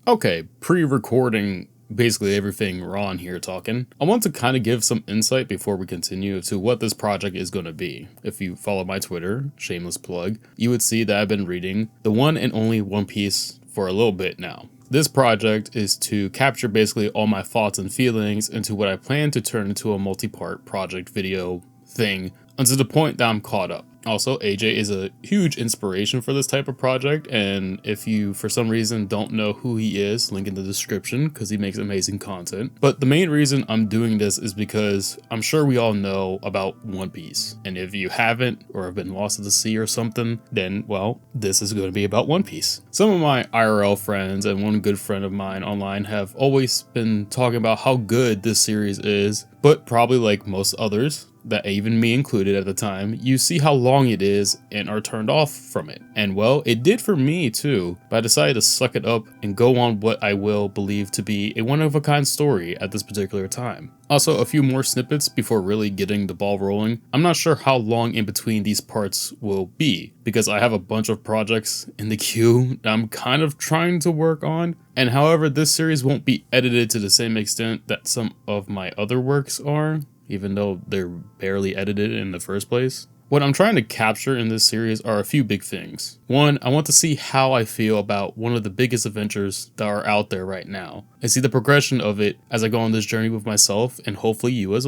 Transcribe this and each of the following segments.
Okay, pre-recording basically everything Ron here talking, I want to kind of give some insight before we continue to what this project is going to be. If you follow my Twitter, shameless plug, you would see that I've been reading the one and only One Piece for a little bit now. This project is to capture basically all my thoughts and feelings into what I plan to turn into a multi-part project video thing until the point that I'm caught up. Also, AJ is a huge inspiration for this type of project, and if you for some reason don't know who he is, link in the description because he makes amazing content. But the main reason I'm doing this is because I'm sure we all know about One Piece, and if you haven't or have been lost at the sea or something, then well, this is going to be about One Piece. Some of my IRL friends and one good friend of mine online have always been talking about how good this series is, but probably like most others, that even me included at the time, you see how long it is and are turned off from it. And well, it did for me too, but I decided to suck it up and go on what I will believe to be a one-of-a-kind story at this particular time. Also, a few more snippets before really getting the ball rolling. I'm not sure how long in between these parts will be, because I have a bunch of projects in the queue that I'm kind of trying to work on. And however, this series won't be edited to the same extent that some of my other works are, even though they're barely edited in the first place. What I'm trying to capture in this series are a few big things. One, I want to see how I feel about one of the biggest adventures that are out there right now, and see the progression of it as I go on this journey with myself and hopefully you as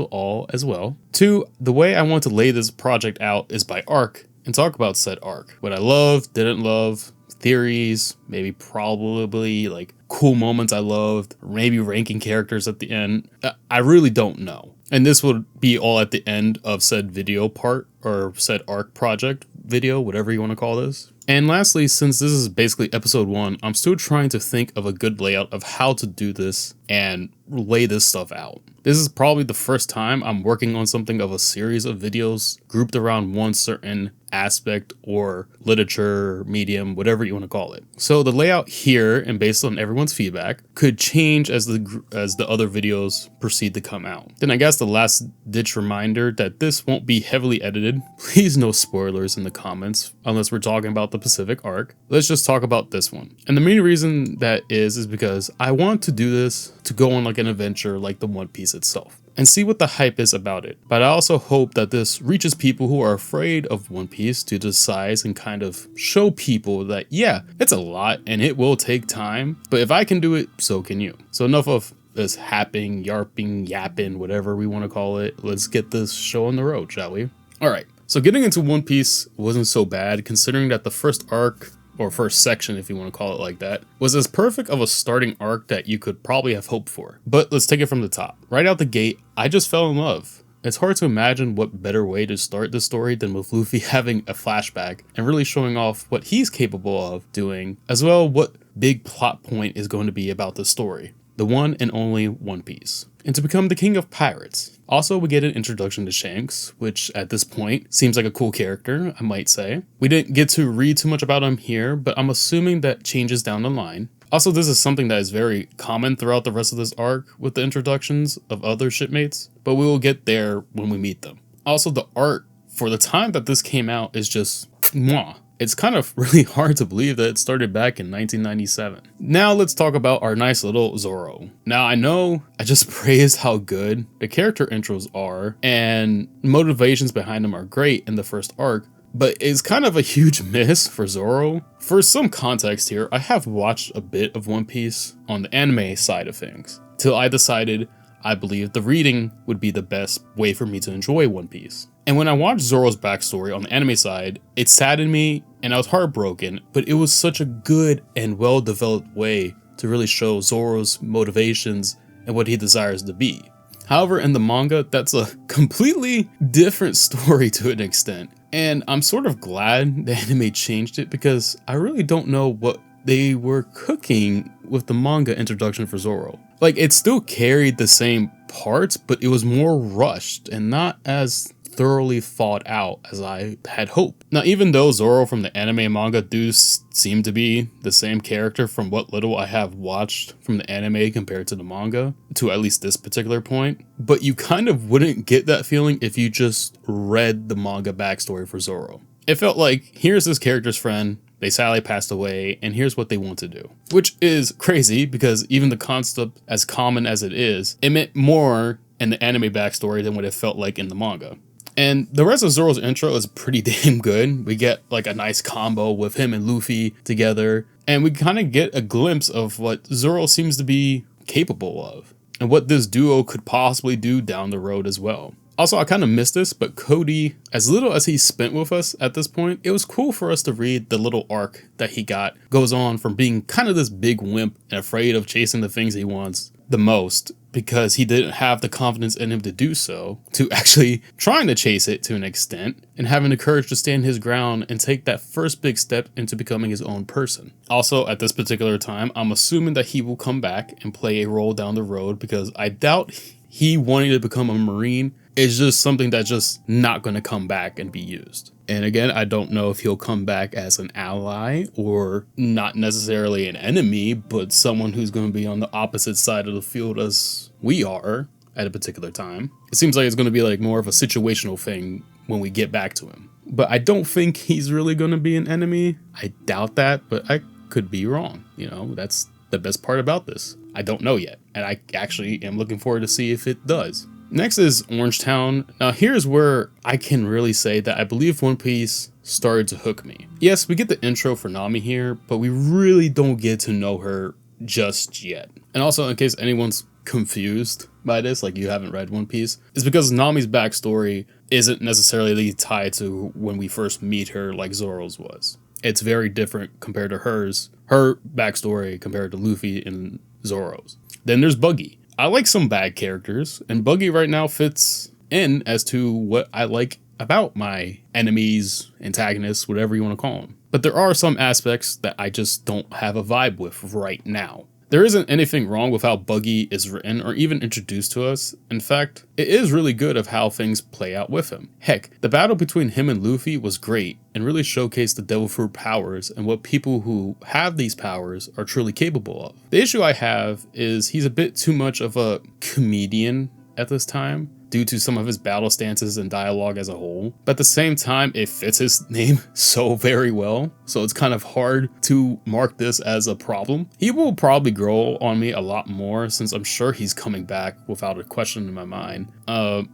well. Two, the way I want to lay this project out is by arc, and talk about said arc. What I loved, didn't love, theories, maybe probably like cool moments I loved, maybe ranking characters at the end. I really don't know. And this would be all at the end of said video part, or said arc project video, whatever you want to call this. And lastly, since this is basically episode 1, I'm still trying to think of a good layout of how to do this and lay this stuff out. This is probably the first time I'm working on something of a series of videos grouped around one certain aspect or literature, medium, whatever you want to call it. So the layout here, and based on everyone's feedback, could change as the other videos proceed to come out. Then I guess the last ditch reminder that this won't be heavily edited. Please no spoilers in the comments unless we're talking about the Pacific arc. Let's just talk about this one. And the main reason that is because I want to do this to go on like an adventure like the One Piece itself and see what the hype is about it. But I also hope that this reaches people who are afraid of One Piece to the size and kind of show people that, yeah, it's a lot and it will take time, but if I can do it, so can you. So enough of this happing, yarping, yapping, whatever we want to call it. Let's get this show on the road, shall we? All right, so getting into One Piece wasn't so bad, considering that the first arc, or first section if you want to call it like that, was as perfect of a starting arc that you could probably have hoped for. But let's take it from the top. Right out the gate, I just fell in love. It's hard to imagine what better way to start the story than with Luffy having a flashback and really showing off what he's capable of doing, as well what big plot point is going to be about the story. The one and only One Piece. And to become the king of pirates. Also, we get an introduction to Shanks, which at this point seems like a cool character, I might say. We didn't get to read too much about him here, but I'm assuming that changes down the line. Also, this is something that is very common throughout the rest of this arc with the introductions of other shipmates, but we will get there when we meet them. Also, the art for the time that this came out is just mwah. It's kind of really hard to believe that it started back in 1997. Now let's talk about our nice little Zoro. Now I know I just praised how good the character intros are and motivations behind them are great in the first arc, but it's kind of a huge miss for Zoro. For some context here, I have watched a bit of One Piece on the anime side of things, till I decided I believe the reading would be the best way for me to enjoy One Piece. And when I watched Zoro's backstory on the anime side, it saddened me and I was heartbroken, but it was such a good and well-developed way to really show Zoro's motivations and what he desires to be. However, in the manga, that's a completely different story to an extent. And I'm sort of glad the anime changed it because I really don't know what they were cooking with the manga introduction for Zoro. Like, it still carried the same parts, but it was more rushed and not as thoroughly thought out as I had hoped. Now, even though Zoro from the anime and manga do seem to be the same character from what little I have watched from the anime compared to the manga, to at least this particular point, but you kind of wouldn't get that feeling if you just read the manga backstory for Zoro. It felt like, here's this character's friend, they sadly passed away, and here's what they want to do. Which is crazy, because even the concept, as common as it is, it meant more in the anime backstory than what it felt like in the manga. And the rest of Zoro's intro is pretty damn good. We get like a nice combo with him and Luffy together, and we kind of get a glimpse of what Zoro seems to be capable of, and what this duo could possibly do down the road as well. Also, I kind of missed this, but Cody, as little as he spent with us at this point, it was cool for us to read the little arc that he goes on from being kind of this big wimp and afraid of chasing the things he wants the most, because he didn't have the confidence in him to do so, to actually trying to chase it to an extent, and having the courage to stand his ground and take that first big step into becoming his own person. Also, at this particular time, I'm assuming that he will come back and play a role down the road, because I doubt he wanting to become a Marine is just something that's just not going to come back and be used. And again, I don't know if he'll come back as an ally or not necessarily an enemy, but someone who's going to be on the opposite side of the field as we are at a particular time. It seems like it's going to be like more of a situational thing when we get back to him. But I don't think he's really going to be an enemy. I doubt that, but I could be wrong. You know, that's the best part about this. I don't know yet, and I actually am looking forward to see if it does. Next is Orangetown. Now here's where I can really say that I believe One Piece started to hook me. Yes, we get the intro for Nami here, but we really don't get to know her just yet. And also, in case anyone's confused by this, like you haven't read One Piece, it's because Nami's backstory isn't necessarily tied to when we first meet her like Zoro's was. It's very different compared to hers, her backstory compared to Luffy and Zoro's. Then there's Buggy. I like some bad characters, and Buggy right now fits in as to what I like about my enemies, antagonists, whatever you want to call them. But there are some aspects that I just don't have a vibe with right now. There isn't anything wrong with how Buggy is written or even introduced to us. In fact, it is really good of how things play out with him. Heck, the battle between him and Luffy was great and really showcased the Devil Fruit powers and what people who have these powers are truly capable of. The issue I have is he's a bit too much of a comedian at this time, due to some of his battle stances and dialogue as a whole. But at the same time, it fits his name so very well, so it's kind of hard to mark this as a problem. He will probably grow on me a lot more, since I'm sure he's coming back without a question in my mind.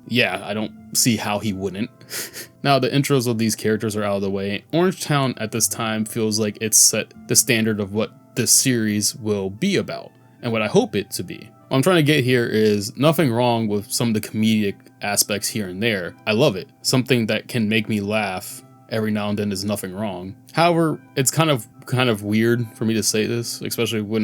Yeah, I don't see how he wouldn't. Now the intros of these characters are out of the way. Orangetown at this time feels like it's set the standard of what this series will be about, and what I hope it to be. What I'm trying to get here is nothing wrong with some of the comedic aspects here and there. I love it. Something that can make me laugh every now and then is nothing wrong. However, it's kind of weird for me to say this, especially when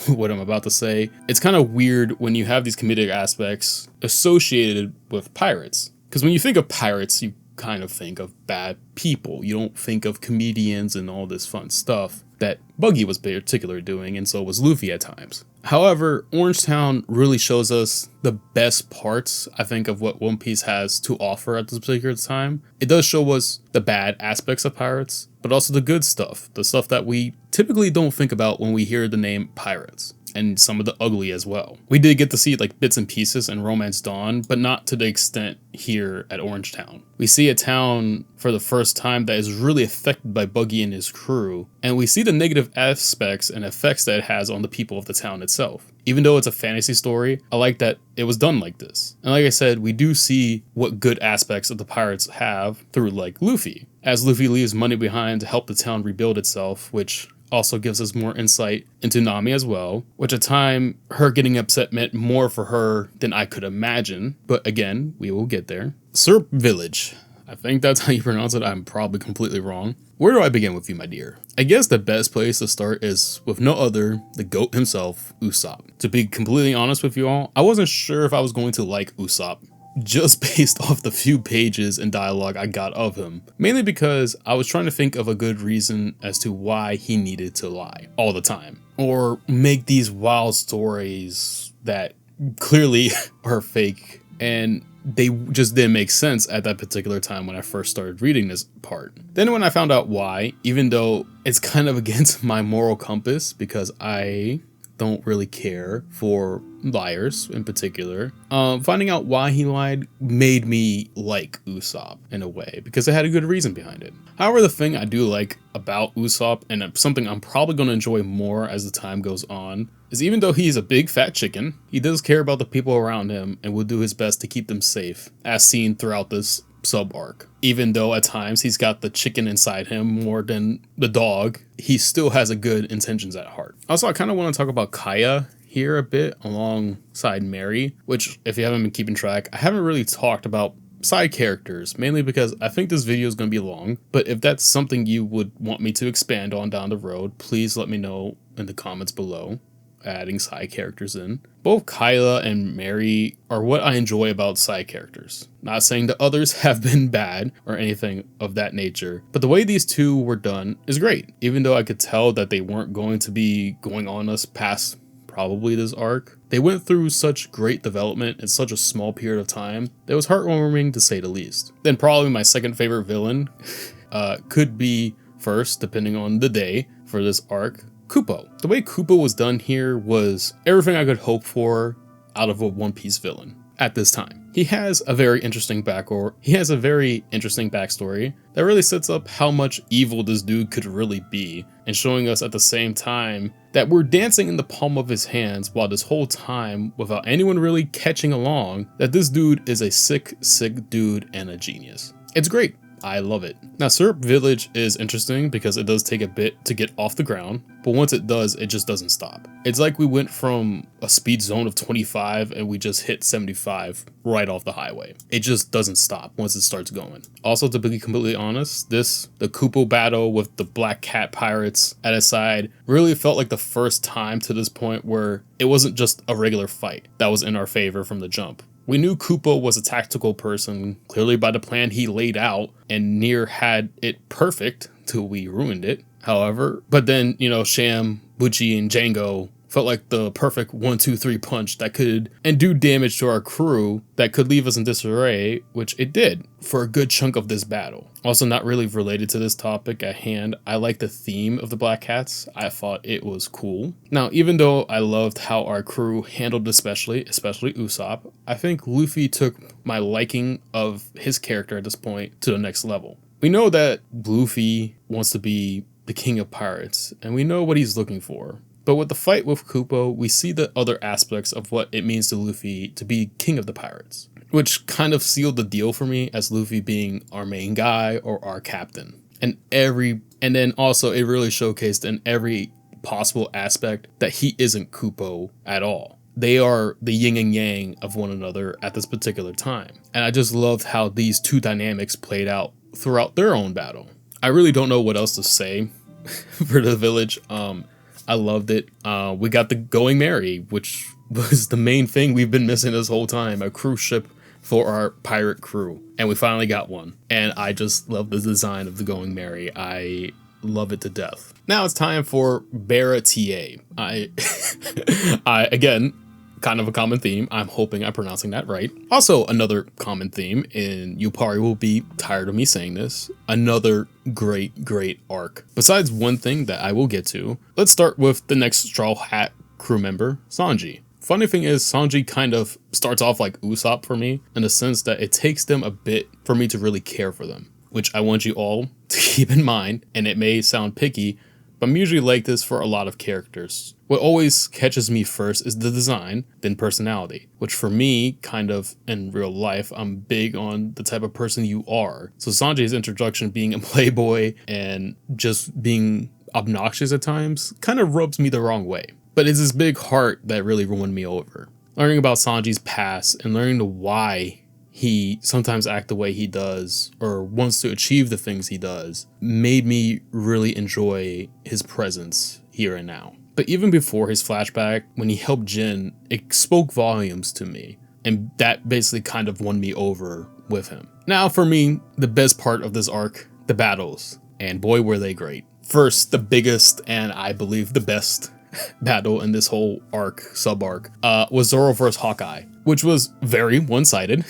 what I'm about to say. It's kind of weird when you have these comedic aspects associated with pirates. Because when you think of pirates, you kind of think of bad people. You don't think of comedians and all this fun stuff that Buggy was particularly doing, and so was Luffy at times. However, Orangetown really shows us the best parts, I think, of what One Piece has to offer at this particular time. It does show us the bad aspects of pirates, but also the good stuff, the stuff that we typically don't think about when we hear the name pirates. And some of the ugly as well. We did get to see like bits and pieces in Romance Dawn, but not to the extent here at Orangetown. We see a town for the first time that is really affected by Buggy and his crew, and we see the negative aspects and effects that it has on the people of the town itself. Even though it's a fantasy story, I like that it was done like this. And like I said, we do see what good aspects of the pirates have through like Luffy, as Luffy leaves money behind to help the town rebuild itself, which also gives us more insight into Nami as well, which at time her getting upset meant more for her than I could imagine. But again, we will get there. Serp Village. I think that's how you pronounce it. I'm probably completely wrong. Where do I begin with you, my dear? I guess the best place to start is with no other, the GOAT himself, Usopp. To be completely honest with you all, I wasn't sure if I was going to like Usopp, just based off the few pages and dialogue I got of him. Mainly because I was trying to think of a good reason as to why he needed to lie all the time. Or make these wild stories that clearly are fake, and they just didn't make sense at that particular time when I first started reading this part. Then when I found out why, even though it's kind of against my moral compass, because I don't really care for liars in particular. Finding out why he lied made me like Usopp in a way, because it had a good reason behind it. However, the thing I do like about Usopp, and something I'm probably going to enjoy more as the time goes on, is even though he's a big fat chicken, he does care about the people around him and will do his best to keep them safe, as seen throughout this sub-arc. Even though at times he's got the chicken inside him more than the dog, he still has a good intentions at heart. Also, I kind of want to talk about Kaya here a bit alongside Mary, which, if you haven't been keeping track, I haven't really talked about side characters, mainly because I think this video is going to be long, but if that's something you would want me to expand on down the road, please let me know in the comments below, adding side characters in. Both Kyla and Mary are what I enjoy about side characters. Not saying the others have been bad or anything of that nature, but the way these two were done is great. Even though I could tell that they weren't going to be going on us past probably this arc, they went through such great development in such a small period of time that it was heartwarming to say the least. Then probably my second favorite villain could be first, depending on the day for this arc, Kupo. The way Kupo was done here was everything I could hope for out of a One Piece villain at this time. He has a very interesting backstory that really sets up how much evil this dude could really be, and showing us at the same time that we're dancing in the palm of his hands while this whole time, without anyone really catching along, that this dude is a sick dude and a genius. It's great. I love it. Now, Syrup Village is interesting because it does take a bit to get off the ground, but once it does, it just doesn't stop. It's like we went from a speed zone of 25 and we just hit 75 right off the highway. It just doesn't stop once it starts going. Also, to be completely honest, the Kupo battle with the Black Cat pirates at his side really felt like the first time to this point where it wasn't just a regular fight that was in our favor from the jump. We knew Kupo was a tactical person, clearly by the plan he laid out, and Nier had it perfect till we ruined it. However, but then, Sham, Bucci, and Django felt like the perfect 1-2-3 punch that could and do damage to our crew that could leave us in disarray, which it did for a good chunk of this battle. Also, not really related to this topic at hand, I like the theme of the Black Cats. I thought it was cool. Now, even though I loved how our crew handled especially Usopp, I think Luffy took my liking of his character at this point to the next level. We know that Luffy wants to be the king of pirates, and we know what he's looking for. But with the fight with Kupo, we see the other aspects of what it means to Luffy to be king of the pirates, which kind of sealed the deal for me as Luffy being our main guy or our captain. And then also it really showcased in every possible aspect that he isn't Kupo at all. They are the yin and yang of one another at this particular time. And I just loved how these two dynamics played out throughout their own battle. I really don't know what else to say for the village. I loved it. We got the Going Merry, which was the main thing we've been missing this whole time, a cruise ship for our pirate crew. And we finally got one. And I just love the design of the Going Merry. I love it to death. Now it's time for Baratie. I again, kind of a common theme. I'm hoping I'm pronouncing that right. Also, another common theme, and you probably will be tired of me saying this, another great arc. Besides one thing that I will get to, let's start with the next Straw Hat crew member, Sanji. Funny thing is, Sanji kind of starts off like Usopp for me, in the sense that it takes them a bit for me to really care for them, which I want you all to keep in mind, and it may sound picky, but I'm usually like this for a lot of characters. What always catches me first is the design, then personality, which for me, kind of in real life, I'm big on the type of person you are. So Sanji's introduction being a playboy and just being obnoxious at times kind of rubs me the wrong way. But it's this big heart that really won me over. Learning about Sanji's past and learning the why he sometimes acts the way he does or wants to achieve the things he does made me really enjoy his presence here and now. But even before his flashback, when he helped Jin, it spoke volumes to me. And that basically kind of won me over with him. Now for me, the best part of this arc, the battles. And boy, were they great. First, the biggest and I believe the best battle in this whole sub-arc, was Zoro vs. Hawkeye, which was very one-sided,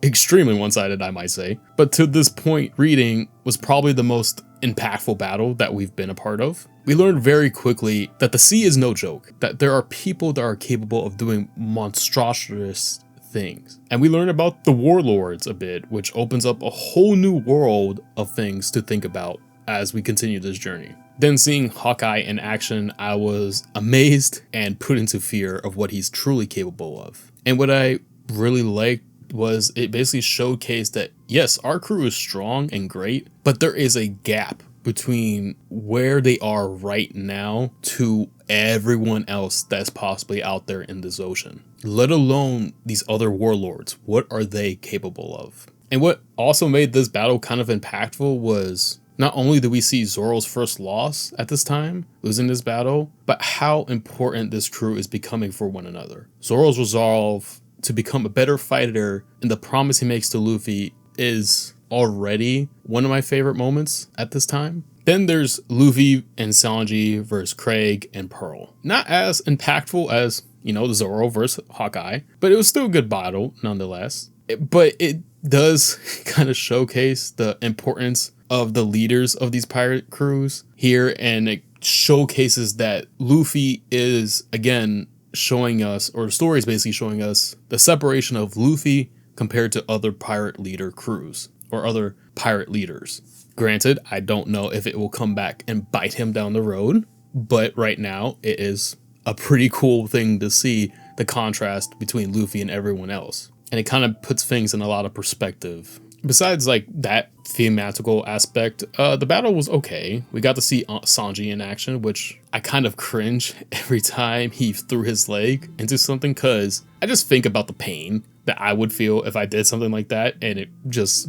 extremely one-sided, I might say. But to this point, reading was probably the most impactful battle that we've been a part of. we learned very quickly that the sea is no joke, that there are people that are capable of doing monstrous things. And we learn about the warlords a bit, which opens up a whole new world of things to think about as we continue this journey. Then seeing Hawkeye in action, I was amazed and put into fear of what he's truly capable of. And what I really liked was it basically showcased that yes, our crew is strong and great, but there is a gap between where they are right now to everyone else that's possibly out there in this ocean, let alone these other warlords. What are they capable of? And what also made this battle kind of impactful was not only did we see Zoro's first loss at this time, losing this battle, but how important this crew is becoming for one another. Zoro's resolve to become a better fighter and the promise he makes to Luffy is already one of my favorite moments at this time. Then there's Luffy and Sanji versus Craig and Pearl. Not as impactful as, the Zoro versus Hawkeye, but it was still a good battle nonetheless. But it does kind of showcase the importance of the leaders of these pirate crews here, and it showcases that Luffy is, again, showing us, or the story is basically showing us the separation of Luffy compared to other pirate leader crews or other pirate leaders. Granted, I don't know if it will come back and bite him down the road, but right now it is a pretty cool thing to see the contrast between Luffy and everyone else. And it kind of puts things in a lot of perspective. Besides like that thematical aspect, the battle was okay. We got to see Sanji in action, which I kind of cringe every time he threw his leg into something, because I just think about the pain that I would feel if I did something like that, and it just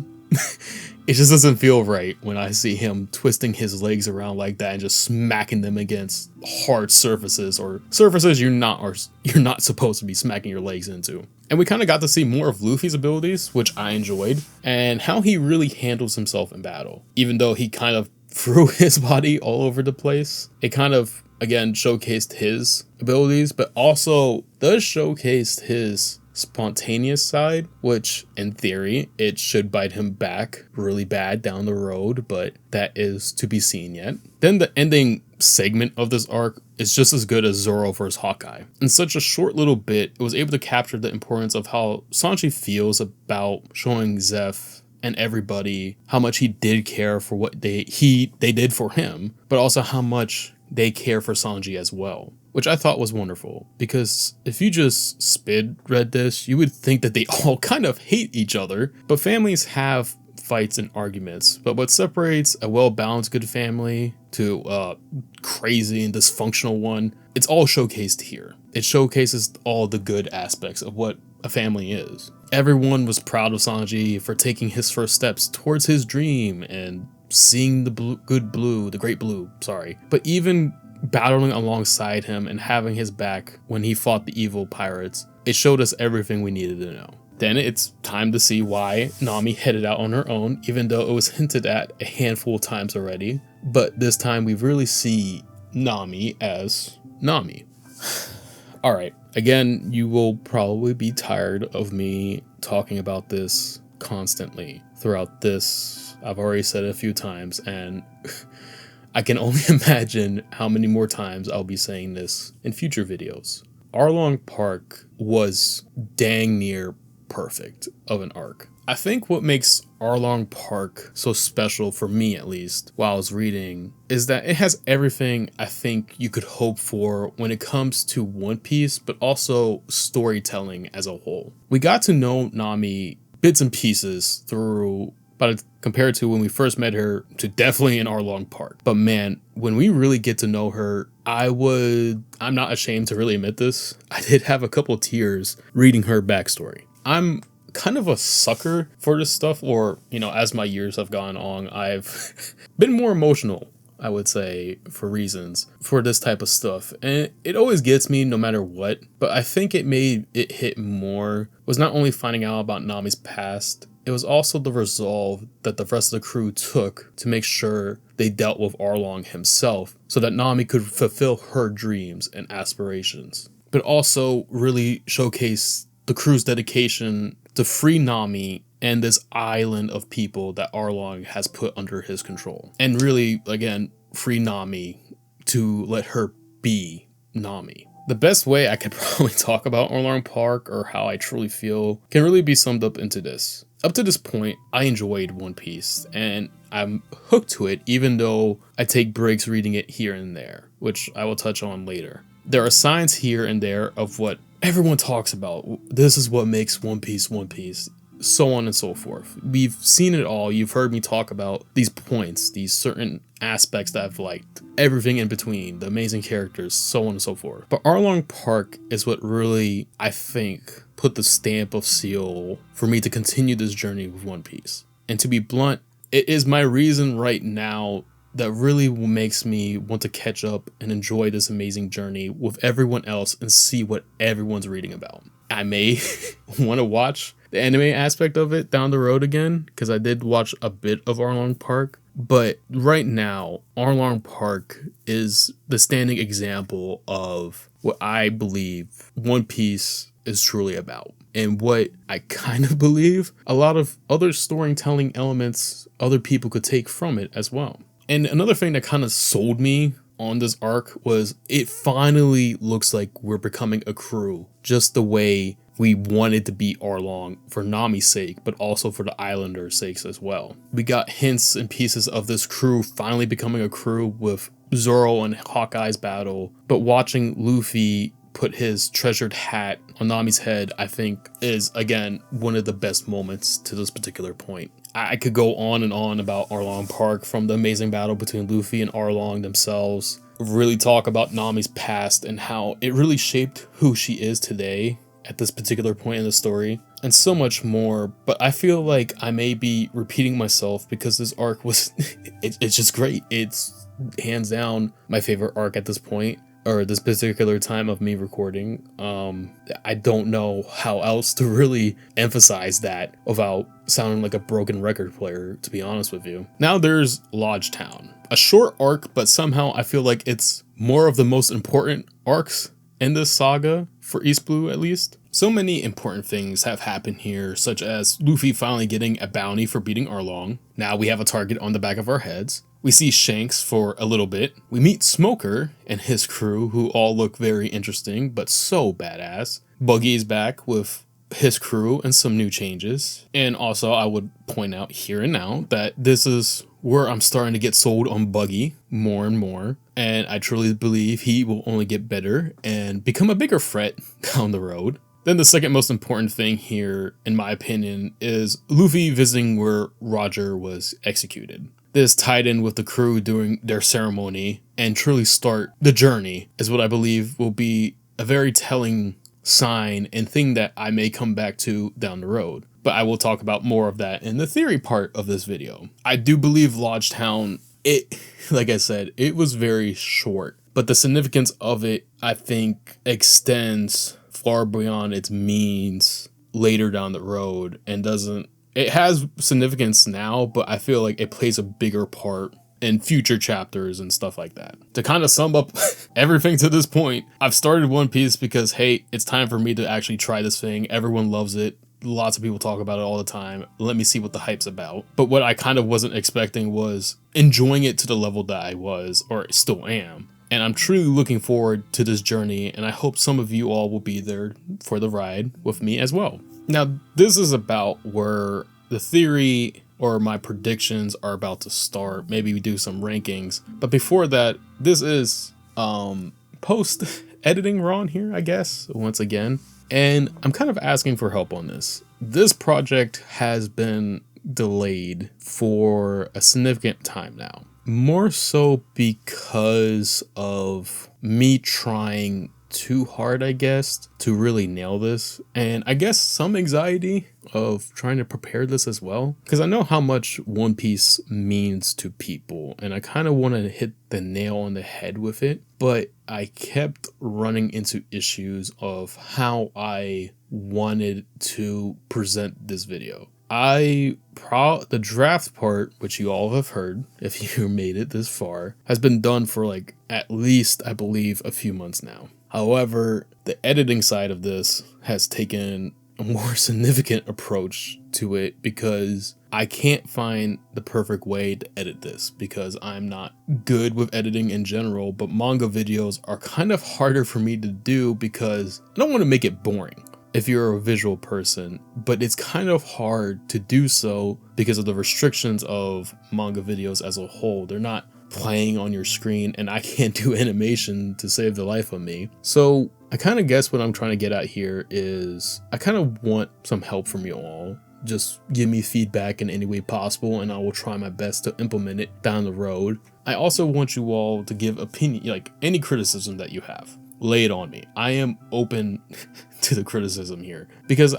it just doesn't feel right when I see him twisting his legs around like that and just smacking them against hard surfaces, or surfaces you're not supposed to be smacking your legs into. And we kind of got to see more of Luffy's abilities, which I enjoyed, and how he really handles himself in battle. Even though he kind of threw his body all over the place, it kind of, again, showcased his abilities, but also does showcase his spontaneous side, which in theory it should bite him back really bad down the road, but that is to be seen yet. Then the ending segment of this arc is just as good as Zoro vs Hawkeye. In such a short little bit, it was able to capture the importance of how Sanji feels about showing Zeph and everybody how much he did care for what they did for him, but also how much they care for Sanji as well, which I thought was wonderful, because if you just read this, you would think that they all kind of hate each other, but families have fights and arguments. But what separates a well-balanced good family to a crazy and dysfunctional one, it's all showcased here. It showcases all the good aspects of what a family is. Everyone was proud of Sanji for taking his first steps towards his dream and seeing the great blue, but even battling alongside him and having his back when he fought the evil pirates, it showed us everything we needed to know. Then it's time to see why Nami headed out on her own, even though it was hinted at a handful of times already. But this time we really see Nami as Nami. Alright, again, you will probably be tired of me talking about this constantly throughout this. I've already said it a few times, and I can only imagine how many more times I'll be saying this in future videos. Arlong Park was dang near perfect of an arc. I think what makes Arlong Park so special, for me at least, while I was reading, is that it has everything I think you could hope for when it comes to One Piece, but also storytelling as a whole. We got to know Nami bits and pieces through, but compared to when we first met her, to definitely in Arlong Park. But man, when we really get to know her, I'm not ashamed to really admit this, I did have a couple tears reading her backstory. I'm kind of a sucker for this stuff, or, as my years have gone on, I've been more emotional, I would say, for reasons, for this type of stuff. And it always gets me no matter what, but I think it made it hit more was not only finding out about Nami's past, it was also the resolve that the rest of the crew took to make sure they dealt with Arlong himself so that Nami could fulfill her dreams and aspirations. But also really showcase the crew's dedication to free Nami and this island of people that Arlong has put under his control. And really, again, free Nami to let her be Nami. The best way I could probably talk about Arlong Park or how I truly feel can really be summed up into this. Up to this point, I enjoyed One Piece, and I'm hooked to it even though I take breaks reading it here and there, which I will touch on later. There are signs here and there of what everyone talks about. This is what makes One Piece, so on and so forth. We've seen it all. You've heard me talk about these points, these certain aspects that I've liked, everything in between, the amazing characters, so on and so forth. But Arlong Park is what really, I think, put the stamp of seal for me to continue this journey with One Piece. And to be blunt, it is my reason right now that really makes me want to catch up and enjoy this amazing journey with everyone else and see what everyone's reading about. I may want to watch the anime aspect of it down the road again, because I did watch a bit of Arlong Park. But right now, Arlong Park is the standing example of what I believe One Piece is truly about. And what I kind of believe a lot of other storytelling elements other people could take from it as well. And another thing that kind of sold me on this arc was it finally looks like we're becoming a crew, just the way we wanted to be Arlong for Nami's sake, but also for the Islanders' sakes as well. We got hints and pieces of this crew finally becoming a crew with Zoro and Hawkeye's battle, but watching Luffy put his treasured hat on Nami's head, I think is, again, one of the best moments to this particular point. I could go on and on about Arlong Park, from the amazing battle between Luffy and Arlong themselves, really talk about Nami's past and how it really shaped who she is today at this particular point in the story, and so much more. But I feel like I may be repeating myself because this arc was, it's just great. It's hands down my favorite arc at this point, or this particular time of me recording. I don't know how else to really emphasize that without sounding like a broken record player, to be honest with you. Now there's Loguetown, a short arc, but somehow I feel like it's more of the most important arcs in this saga, for East Blue at least. So many important things have happened here, such as Luffy finally getting a bounty for beating Arlong. Now we have a target on the back of our heads. We see Shanks for a little bit. We meet Smoker and his crew, who all look very interesting, but so badass. Buggy's back with his crew and some new changes. And also, I would point out here and now that this is where I'm starting to get sold on Buggy more and more. And I truly believe he will only get better and become a bigger threat down the road. Then the second most important thing here, in my opinion, is Luffy visiting where Roger was executed. This tied in with the crew doing their ceremony and truly start the journey is what I believe will be a very telling sign and thing that I may come back to down the road. But I will talk about more of that in the theory part of this video. I do believe Loguetown, like I said, it was very short, but the significance of it, I think, extends far beyond its means later down the road and doesn't. It has significance now, but I feel like it plays a bigger part in future chapters and stuff like that. To kind of sum up everything to this point, I've started One Piece because, hey, it's time for me to actually try this thing. Everyone loves it. Lots of people talk about it all the time. Let me see what the hype's about. But what I kind of wasn't expecting was enjoying it to the level that I was, or still am. And I'm truly looking forward to this journey, and I hope some of you all will be there for the ride with me as well. Now, this is about where the theory or my predictions are about to start. Maybe we do some rankings. But before that, this is post-editing Ron here, I guess, once again. And I'm kind of asking for help on this. This project has been delayed for a significant time now. More so because of me trying too hard, I guess, to really nail this. And I guess some anxiety of trying to prepare this as well. Because I know how much One Piece means to people. And I kind of want to hit the nail on the head with it. But I kept running into issues of how I wanted to present this video. The draft part, which you all have heard, if you made it this far, has been done for like at least, I believe, a few months now. However, the editing side of this has taken a more significant approach to it because I can't find the perfect way to edit this because I'm not good with editing in general, but manga videos are kind of harder for me to do because I don't want to make it boring if you're a visual person, but it's kind of hard to do so because of the restrictions of manga videos as a whole. They're not playing on your screen and I can't do animation to save the life of me. So I kind of guess what I'm trying to get at here is I kind of want some help from you all. Just give me feedback in any way possible and I will try my best to implement it down the road. I also want you all to give opinion, like any criticism that you have. Lay it on me. I am open to the criticism here because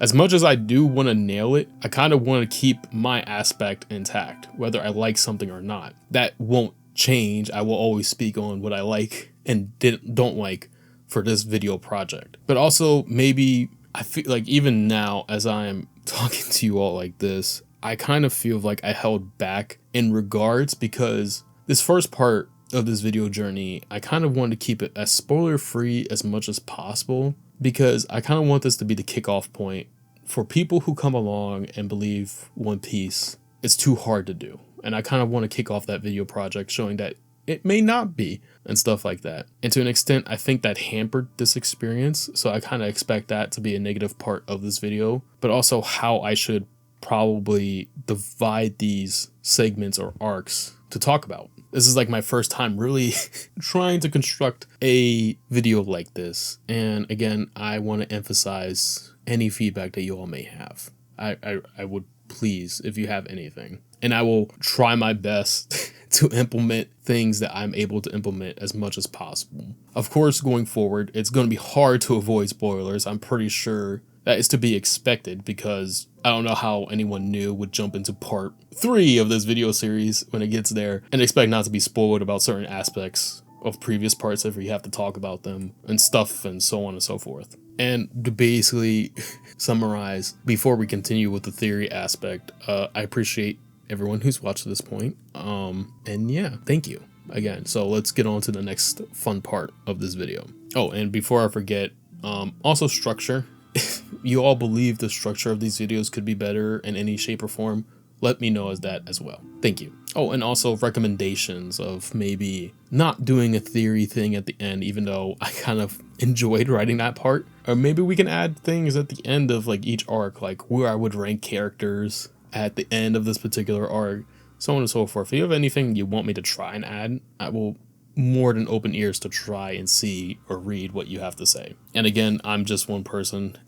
as much as I do want to nail it, I kind of want to keep my aspect intact, whether I like something or not. That won't change. I will always speak on what I like and don't like for this video project. But also maybe I feel like even now as I'm talking to you all like this, I kind of feel like I held back in regards because this first part of this video journey, I kind of wanted to keep it as spoiler free as much as possible because I kind of want this to be the kickoff point for people who come along and believe One Piece is too hard to do. And I kind of want to kick off that video project showing that it may not be and stuff like that. And to an extent, I think that hampered this experience. So I kind of expect that to be a negative part of this video, but also how I should probably divide these segments or arcs to talk about. This is like my first time really trying to construct a video like this. And again, I want to emphasize any feedback that you all may have. I would please, if you have anything. And I will try my best to implement things that I'm able to implement as much as possible. Of course, going forward, it's going to be hard to avoid spoilers. I'm pretty sure that is to be expected because I don't know how anyone new would jump into part 3 of this video series when it gets there and expect not to be spoiled about certain aspects of previous parts if we have to talk about them and stuff and so on and so forth. And to basically summarize, before we continue with the theory aspect, I appreciate everyone who's watched to this point. And yeah, thank you again. So let's get on to the next fun part of this video. Oh, and before I forget, also structure. If you all believe the structure of these videos could be better in any shape or form, let me know as that as well. Thank you. Oh, and also recommendations of maybe not doing a theory thing at the end, even though I kind of enjoyed writing that part. Or maybe we can add things at the end of like each arc, like where I would rank characters at the end of this particular arc, so on and so forth. If you have anything you want me to try and add, I will more than open ears to try and see or read what you have to say. And again, I'm just one person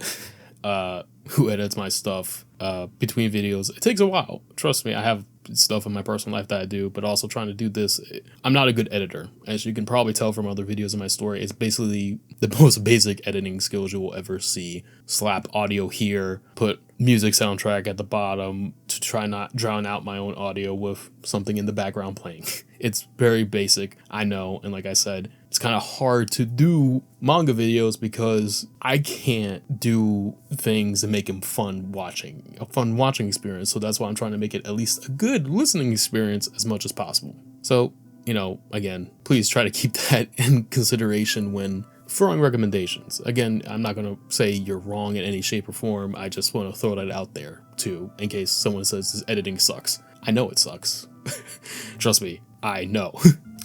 who edits my stuff between videos. It takes a while. Trust me, I have stuff in my personal life that I do, but also trying to do this. I'm not a good editor. As you can probably tell from other videos in my story, it's basically the most basic editing skills you will ever see. Slap audio here, put music soundtrack at the bottom to try not drown out my own audio with something in the background playing. It's very basic, I know, and like I said, it's kind of hard to do manga videos because I can't do things and make them a fun watching experience. So that's why I'm trying to make it at least a good listening experience as much as possible. So, you know, again, please try to keep that in consideration when throwing recommendations. Again, I'm not going to say you're wrong in any shape or form. I just want to throw that out there too, in case someone says this editing sucks. I know it sucks. Trust me, I know.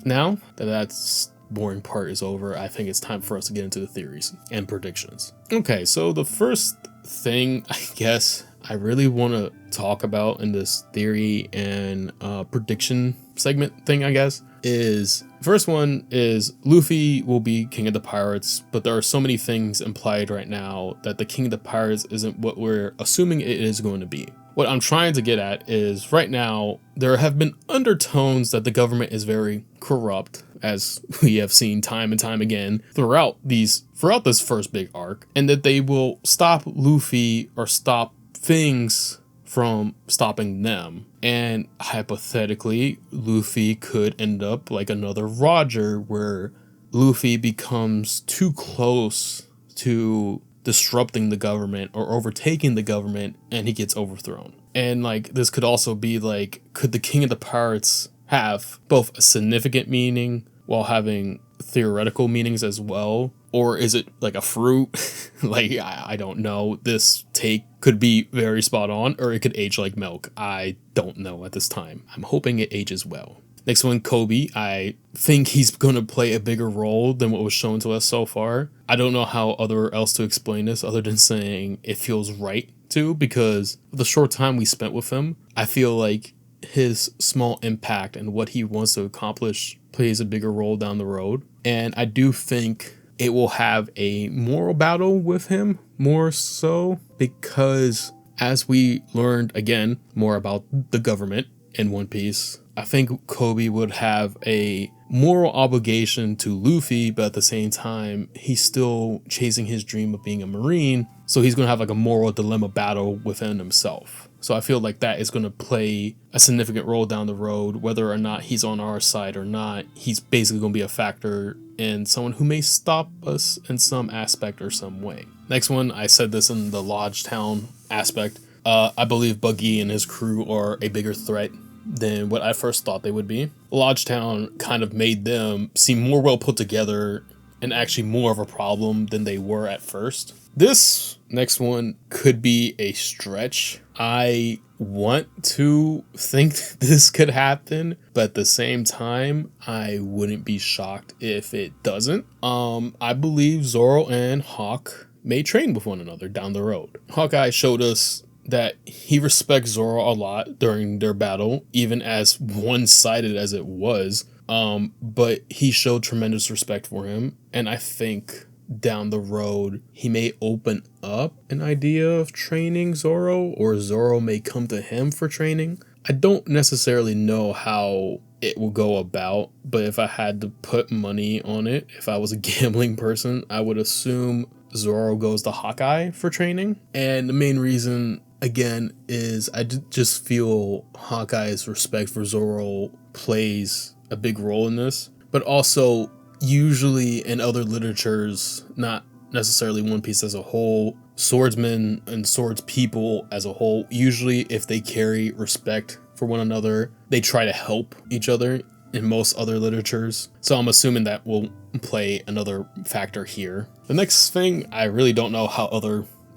Now that that's boring part is over, I think it's time for us to get into the theories and predictions. Okay, so the first thing I guess I really want to talk about in this theory and prediction segment thing, I guess, is first one is Luffy will be king of the pirates, but there are so many things implied right now that the king of the pirates isn't what we're assuming it is going to be. What I'm trying to get at is right now there have been undertones that the government is very corrupt, as we have seen time and time again throughout this first big arc, and that they will stop Luffy or stop things from stopping them. And hypothetically, Luffy could end up like another Roger, where Luffy becomes too close to disrupting the government or overtaking the government and he gets overthrown. And like this could also be like, could the king of the pirates have both a significant meaning while having theoretical meanings as well? or is it like a fruit? Like, I don't know. This take could be very spot on, or it could age like milk. I don't know at this time. I'm hoping it ages well. Next one, Kobe. I think he's going to play a bigger role than what was shown to us so far. I don't know how else to explain this other than saying it feels right to, because the short time we spent with him, I feel like his small impact and what he wants to accomplish plays a bigger role down the road. And I do think it will have a moral battle with him more so, because as we learned again more about the government in One Piece, I think Kobe would have a moral obligation to Luffy, but at the same time, he's still chasing his dream of being a Marine. So he's going to have like a moral dilemma battle within himself. So I feel like that is going to play a significant role down the road, whether or not he's on our side or not. He's basically going to be a factor in someone who may stop us in some aspect or some way. Next one, I said this in the Loguetown aspect. I believe Buggy and his crew are a bigger threat than what I first thought they would be. Loguetown kind of made them seem more well put together and actually more of a problem than they were at first. This next one could be a stretch. I want to think this could happen, but at the same time, I wouldn't be shocked if it doesn't. I believe Zoro and Hawk may train with one another down the road. Hawkeye showed us that he respects Zoro a lot during their battle, even as one-sided as it was. But he showed tremendous respect for him, and I think down the road he may open up an idea of training Zoro, or Zoro may come to him for training. I don't necessarily know how it will go about, but if I had to put money on it, if I was a gambling person, I would assume Zoro goes to Hawkeye for training. And the main reason, again, is I just feel Hawkeye's respect for Zoro plays a big role in this. But also, usually in other literatures, not necessarily One Piece as a whole, swordsmen and swords people as a whole, usually if they carry respect for one another, they try to help each other in most other literatures. So I'm assuming that will play another factor here. The next thing, I really don't know how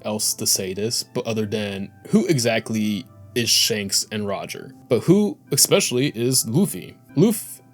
else to say this, but other than who exactly is Shanks and Roger, but who especially is Luffy.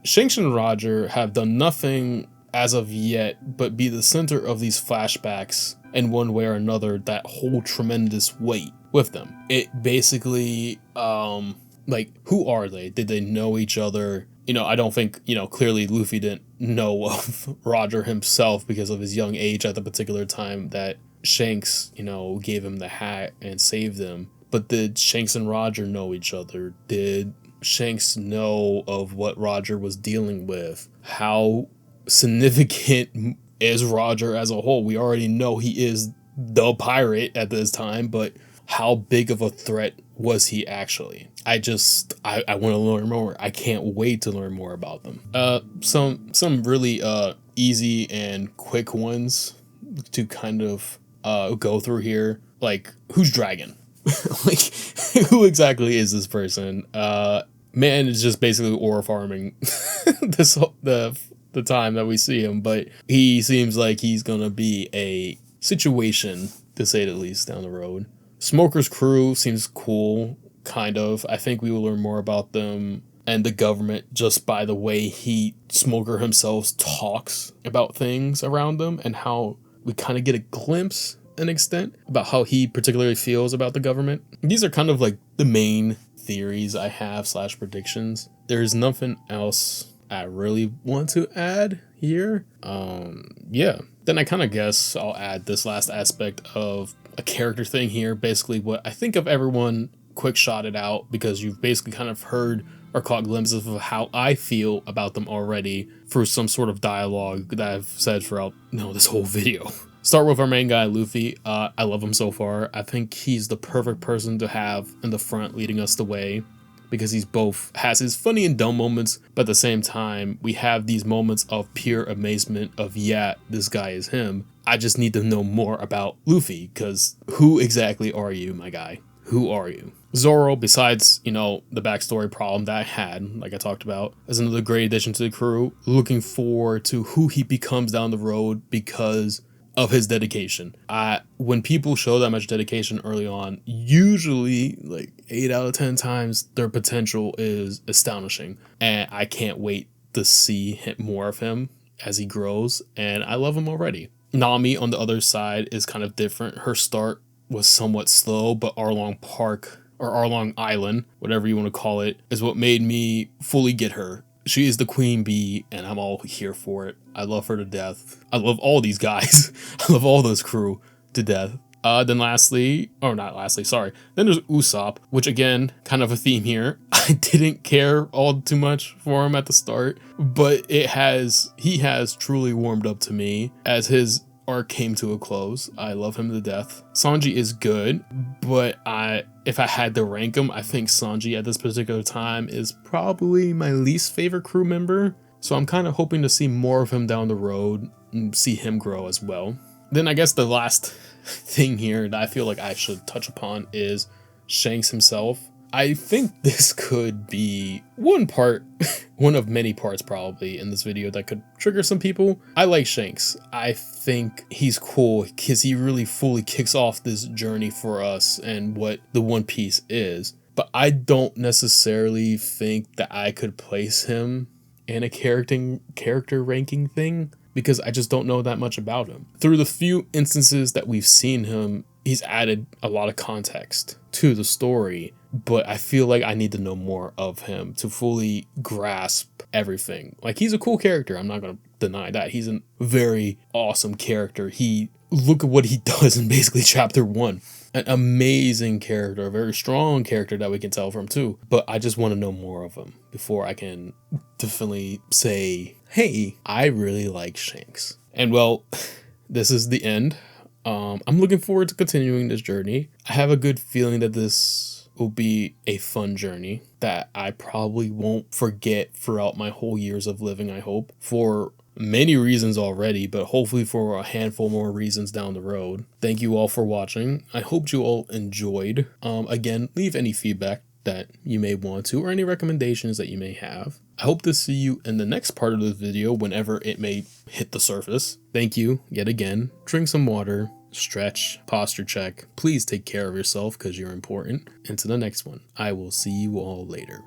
Shanks and Roger have done nothing as of yet but be the center of these flashbacks in one way or another that hold tremendous weight with them. It basically, like, who are they? Did they know each other? You know, I don't think, clearly Luffy didn't know of Roger himself because of his young age at the particular time that Shanks, gave him the hat and saved him. But did Shanks and Roger know each other? Did Shanks know of what Roger was dealing with? How significant is Roger as a whole? We already know he is the pirate at this time, but how big of a threat was he actually? I want to learn more. I can't wait to learn more about them. Some really easy and quick ones to kind of go through here. Like, who's Dragon? Like, who exactly is this person? Man is just basically ore farming the time that we see him, but he seems like he's gonna be a situation, to say the least, down the road. Smoker's crew seems cool, kind of. I think we will learn more about them and the government just by the way Smoker himself talks about things around them, and how we kind of get a glimpse, an extent, about how he particularly feels about the government. These are kind of like the main theories I have / predictions. There's nothing else I really want to add here. Yeah. Then I kind of guess I'll add this last aspect of a character thing here. Basically what I think of everyone quick shot it out, because you've basically kind of heard or caught glimpses of how I feel about them already through some sort of dialogue that I've said throughout this whole video. Start with our main guy, Luffy. I love him so far. I think he's the perfect person to have in the front leading us the way, because he's both has his funny and dumb moments, but at the same time, we have these moments of pure amazement of, yeah, this guy is him. I just need to know more about Luffy, because who exactly are you, my guy? who are you? Zoro, besides, you know, the backstory problem that I had, like I talked about, is another great addition to the crew. Looking forward to who he becomes down the road because of his dedication. When people show that much dedication early on, usually like 8 out of 10 times their potential is astonishing. And I can't wait to see more of him as he grows, and I love him already. Nami, on the other side, is kind of different. Her start was somewhat slow, but Arlong Park, or Arlong Island, whatever you want to call it, is what made me fully get her. She is the queen bee, and I'm all here for it. I love her to death. I love all these guys. I love all those crew to death. Then lastly, or not lastly, sorry. Then there's Usopp, which again, kind of a theme here. I didn't care all too much for him at the start, but he has truly warmed up to me as his arc came to a close. I love him to death. Sanji is good, but if I had to rank him, I think Sanji at this particular time is probably my least favorite crew member. So I'm kind of hoping to see more of him down the road and see him grow as well. Then I guess the last thing here that I feel like I should touch upon is Shanks himself. I think this could be one of many parts probably in this video that could trigger some people. I like Shanks. I think he's cool because he really fully kicks off this journey for us and what the One Piece is. But I don't necessarily think that I could place him in a character ranking thing, because I just don't know that much about him. Through the few instances that we've seen him, he's added a lot of context to the story, but I feel like I need to know more of him to fully grasp everything. Like, he's a cool character, I'm not gonna deny that. He's a very awesome character. Look at what he does in basically chapter 1. An amazing character, a very strong character that we can tell from too. But I just want to know more of him before I can definitely say, hey, I really like Shanks. And well, this is the end. I'm looking forward to continuing this journey. I have a good feeling that this will be a fun journey that I probably won't forget throughout my whole years of living, I hope, for many reasons already, but hopefully for a handful more reasons down the road. Thank you all for watching. I hope you all enjoyed. Again, leave any feedback that you may want to, or any recommendations that you may have. I hope to see you in the next part of this video whenever it may hit the surface. Thank you yet again. Drink some water, stretch, posture check. Please take care of yourself because you're important. And to the next one, I will see you all later.